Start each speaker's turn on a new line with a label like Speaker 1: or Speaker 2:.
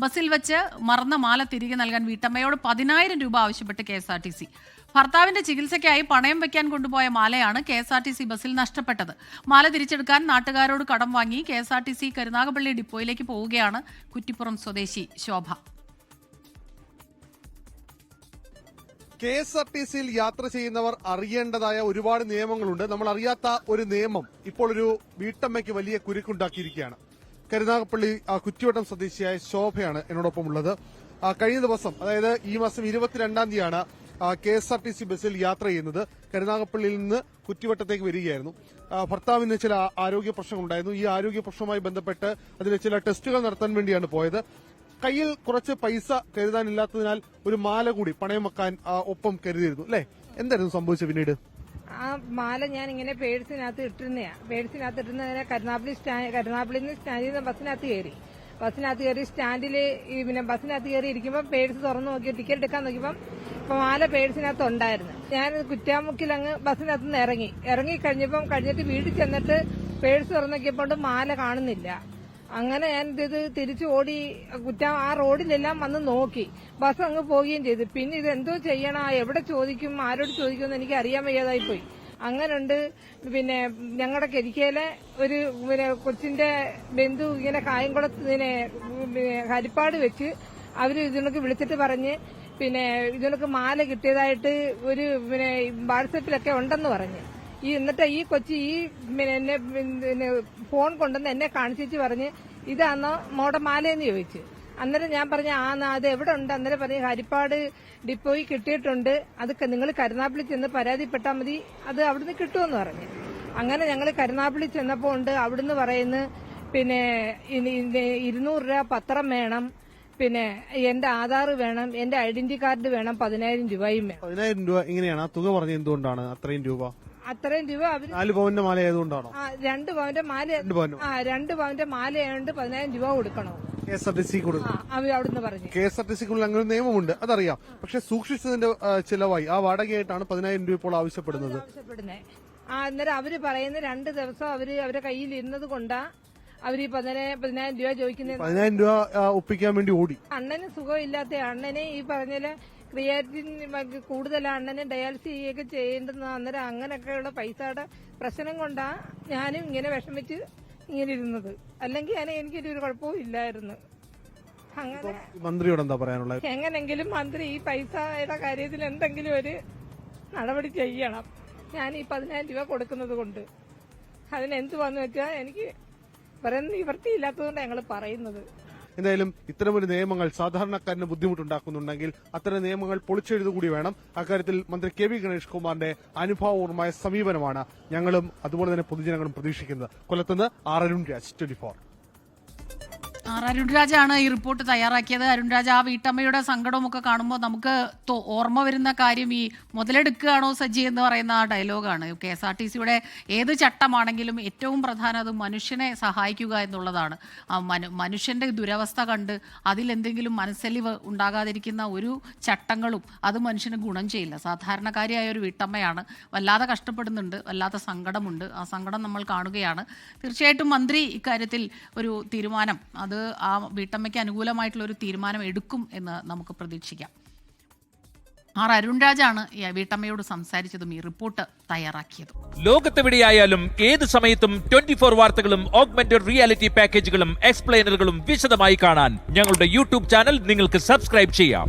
Speaker 1: ബസ്സിൽ വെച്ച് മറന്ന മാല തിരികെ നൽകാൻ വീട്ടമ്മയോട് 10,000 രൂപ ആവശ്യപ്പെട്ട് KSRTC. ഭർത്താവിന്റെ ചികിത്സയ്ക്കായി പണയം വയ്ക്കാൻ കൊണ്ടുപോയ മാലയാണ് KSRTC ബസ്സിൽ നഷ്ടപ്പെട്ടത്. മാല തിരിച്ചെടുക്കാൻ നാട്ടുകാരോട് കടം വാങ്ങി KSRTC കരുനാഗപ്പള്ളി ഡിപ്പോയിലേക്ക് പോവുകയാണ് കുറ്റിപ്പുറം സ്വദേശി ശോഭ.
Speaker 2: KSRTCയിൽ യാത്ര ചെയ്യുന്നവർ അറിയേണ്ടതായ ഒരുപാട് നിയമങ്ങളുണ്ട്. നമ്മൾ അറിയാത്ത ഒരു നിയമം ഇപ്പോൾ ഒരു വീട്ടമ്മയ്ക്ക് വലിയ കുരുക്കുണ്ടാക്കിയിരിക്കുകയാണ്. കരുനാഗപ്പള്ളി കുറ്റിവട്ടം സ്വദേശിയായ ശോഭയാണ് എന്നോടൊപ്പം ഉള്ളത്. കഴിഞ്ഞ ദിവസം, അതായത് ഈ മാസം 22-ാം തീയതിയാണ് KSRTC ബസ്സിൽ യാത്ര ചെയ്യുന്നത്. കരുനാഗപ്പള്ളിയിൽ നിന്ന് കുറ്റിവട്ടത്തേക്ക് വരികയായിരുന്നു. ഭർത്താവിന് ചില ആരോഗ്യ പ്രശ്നങ്ങളുണ്ടായിരുന്നു. ഈ ആരോഗ്യ പ്രശ്നവുമായി ബന്ധപ്പെട്ട് അതിന് ചില ടെസ്റ്റുകൾ നടത്താൻ വേണ്ടിയാണ് പോയത്. കയ്യിൽ കുറച്ച് പൈസ കരുതാനില്ലാത്തതിനാൽ ഒരു മാല കൂടി പണയം വെക്കാൻ ഒപ്പം കരുതിയിരുന്നു അല്ലെ? എന്തായിരുന്നു സംഭവിച്ചത് പിന്നീട്?
Speaker 3: ആ മാല ഞാൻ ഇങ്ങനെ പേഴ്സിനകത്ത് ഇട്ടിരുന്നതിനെ കരുനാഗപ്പള്ളിയിൽ നിന്ന് സ്റ്റാൻഡിൽ നിന്ന് ബസ്സിനകത്ത് കയറി സ്റ്റാൻഡിൽ ബസ്സിനകത്ത് കയറി ഇരിക്കുമ്പോൾ പേഴ്സ് തുറന്നു നോക്കി ടിക്കറ്റ് എടുക്കാൻ നോക്കിയപ്പം മാല പേഴ്സിനകത്ത് ഉണ്ടായിരുന്നു. ഞാൻ കുറ്റാമുക്കിൽ അങ്ങ് ബസ്സിനകത്ത് നിന്ന് കഴിഞ്ഞിട്ട് വീട്ടിൽ ചെന്നിട്ട് പേഴ്സ് തുറന്നു നോക്കിയപ്പോൾ മാല കാണുന്നില്ല. അങ്ങനെ ഞാൻ ഇത് തിരിച്ചു ഓടി ആ റോഡിലെല്ലാം വന്ന് നോക്കി. ബസ് അങ്ങ് പോവുകയും ചെയ്തു. പിന്നെ ഇത് എന്തോ ചെയ്യണം, എവിടെ ചോദിക്കും, ആരോട് ചോദിക്കുമെന്ന് എനിക്ക് അറിയാൻ വയ്യാതായി പോയി. അങ്ങനുണ്ട്. പിന്നെ ഞങ്ങളുടെ കരിക്കയിലെ ഒരു കൊച്ചിന്റെ ബന്ധു ഇങ്ങനെ കായംകുളത്ത് ഹരിപ്പാട് വെച്ച് അവര് ഇതിനൊക്കെ വിളിച്ചിട്ട് പറഞ്ഞ് ഇതിനൊക്കെ മാല കിട്ടിയതായിട്ട് ഒരു വാട്സപ്പിലൊക്കെ ഉണ്ടെന്ന് പറഞ്ഞ്. എന്നിട്ട് ഈ കൊച്ചി എന്നെ ഫോൺ കൊണ്ടുവന്ന് എന്നെ കാണിച്ചിട്ട് പറഞ്ഞ് ഇതാണോ മോടെ മാലയെന്ന് ചോദിച്ചു. അന്നേരം ഞാൻ പറഞ്ഞ അത് എവിടെ ഉണ്ട്? അന്നേരം പറഞ്ഞ് ഹരിപ്പാട് ഡിപ്പോയിൽ കിട്ടിയിട്ടുണ്ട്, അതൊക്കെ നിങ്ങൾ കരുനാഗപ്പള്ളി ചെന്ന് പരാതിപ്പെട്ടാൽ മതി, അത് അവിടുന്ന് കിട്ടുമെന്ന് പറഞ്ഞു. അങ്ങനെ ഞങ്ങൾ കരുനാഗപ്പള്ളി ചെന്നപ്പോ ഉണ്ട് അവിടുന്ന് പറയുന്നു 200 രൂപ പത്രം വേണം, എന്റെ ആധാർ വേണം, എന്റെ ഐഡന്റി കാർഡ് വേണം, 10,000 രൂപയും വേണം.
Speaker 2: 10,000 രൂപ എങ്ങനെയാണ് ആ തുക പറഞ്ഞത്? എന്തുകൊണ്ടാണ് അത്രയും രൂപ?
Speaker 3: അത്രയും രൂപ അവര്
Speaker 2: 4 പവന്റെ മാല ആയതുകൊണ്ടാണോ?
Speaker 3: 2 പവന്റെ മാല 2 പവന്റെ മാലയായോണ്ട് 10,000 രൂപ കൊടുക്കണോ
Speaker 2: KSRTC കൊടുക്കണം
Speaker 3: അവിടുന്ന് പറഞ്ഞു.
Speaker 2: KSRTCക്കുള്ളിൽ അങ്ങനെ ഒരു നിയമമുണ്ട്, അതറിയാം. പക്ഷെ സൂക്ഷിച്ചതിന്റെ ചിലവായി ആ വാടകയായിട്ടാണ് 10,000 രൂപ ഇപ്പോൾ ആവശ്യപ്പെടുന്നത്.
Speaker 3: അന്നേരം അവര് പറയുന്ന 2 ദിവസം അവരെ കയ്യിൽ ഇരുന്നത് കൊണ്ടാ അവര് 10,000 രൂപ ചോദിക്കുന്നത്.
Speaker 2: 10,000 രൂപ ഒപ്പിക്കാൻ വേണ്ടി ഓടി.
Speaker 3: അണ്ണന് സുഖമില്ലാത്ത അണ്ണനെ ഈ പറഞ്ഞ ക്രിയാറ്റിൻ കൂടുതൽ അണ്ണനെ ഡയാലിസിസ് ചെയ്യുകയൊക്കെ ചെയ്യേണ്ടുന്ന. അന്നേരം അങ്ങനെയൊക്കെയുള്ള പൈസയുടെ പ്രശ്നം കൊണ്ടാ ഞാനും ഇങ്ങനെ വിഷമിച്ച് ഇങ്ങനെ ഇരുന്നത്. അല്ലെങ്കിൽ എനിക്കൊരു കുഴപ്പവും ഇല്ലായിരുന്നു. അങ്ങനെ
Speaker 2: മന്ത്രിയോട് എന്താ പറയാനുള്ളത്?
Speaker 3: എങ്ങനെങ്കിലും മന്ത്രി ഈ പൈസയുടെ കാര്യത്തിൽ എന്തെങ്കിലും ഒരു നടപടി ചെയ്യണം. ഞാൻ ഈ 10,000 രൂപ കൊടുക്കുന്നത് കൊണ്ട് അതിനെന്തുവാന്ന് വെച്ചാൽ എനിക്ക് പറയുന്ന നിവൃത്തിയില്ലാത്തതുകൊണ്ട് ഞങ്ങൾ പറയുന്നത്.
Speaker 2: എന്തായാലും ഇത്തരമൊരു നിയമങ്ങൾ സാധാരണക്കാരന് ബുദ്ധിമുട്ടുണ്ടാക്കുന്നുണ്ടെങ്കിൽ അത്തരം നിയമങ്ങൾ പൊളിച്ചെഴുതുകൂടി വേണം. അക്കാര്യത്തിൽ മന്ത്രി KV ഗണേഷ് കുമാറിന്റെ അനുഭാവപൂർവമായ സമീപനമാണ് ഞങ്ങളും അതുപോലെ തന്നെ പൊതുജനങ്ങളും പ്രതീക്ഷിക്കുന്നത്. കൊല്ലത്തുനിന്ന് അരുൺരാജ്, 24.
Speaker 1: അരുൺരാജാണ് ഈ റിപ്പോർട്ട് തയ്യാറാക്കിയത്. അരുൺരാജ്, ആ വീട്ടമ്മയുടെ സങ്കടമൊക്കെ കാണുമ്പോൾ നമുക്ക് ഓർമ്മ വരുന്ന കാര്യം ഈ മുതലെടുക്കുകയാണോ സജ്ജി എന്ന് പറയുന്ന ആ ഡയലോഗാണ്. KSRTCയുടെ ഏത് ചട്ടമാണെങ്കിലും ഏറ്റവും പ്രധാനം അത് മനുഷ്യനെ സഹായിക്കുക എന്നുള്ളതാണ്. മനുഷ്യന്റെ ദുരവസ്ഥ കണ്ട് അതിലെന്തെങ്കിലും മനസ്സലിവ് ഉണ്ടാകാതിരിക്കുന്ന ഒരു ചട്ടങ്ങളും അത് മനുഷ്യന് ഗുണം ചെയ്യില്ല. സാധാരണക്കാരിയായ ഒരു വീട്ടമ്മയാണ്, വല്ലാതെ കഷ്ടപ്പെടുന്നുണ്ട്, വല്ലാത്ത സങ്കടമുണ്ട്. ആ സങ്കടം നമ്മൾ കാണുകയാണ്. തീർച്ചയായിട്ടും മന്ത്രി ഇക്കാര്യത്തിൽ ഒരു തീരുമാനം, അത് ആ വീട്ടമ്മയ്ക്ക് അനുകൂലമായിട്ടുള്ള ഒരു തീരുമാനം എടുക്കും എന്ന് നമുക്ക് പ്രതീക്ഷിക്കാം. അരുൺരാജാണ് ഈ വീട്ടമ്മയോട് സംസാരിച്ചതും ഈ റിപ്പോർട്ട് തയ്യാറാക്കിയതും.
Speaker 4: ലോകത്തെവിടെയായാലും ഏത് സമയത്തും 24 വാർത്തകളും ഓഗ്മെന്റഡ് റിയാലിറ്റി പാക്കേജുകളും എക്സ്പ്ലെയിനറുകളും വിശദമായി കാണാൻ ഞങ്ങളുടെ യൂട്യൂബ് ചാനൽ നിങ്ങൾക്ക് സബ്സ്ക്രൈബ് ചെയ്യാം.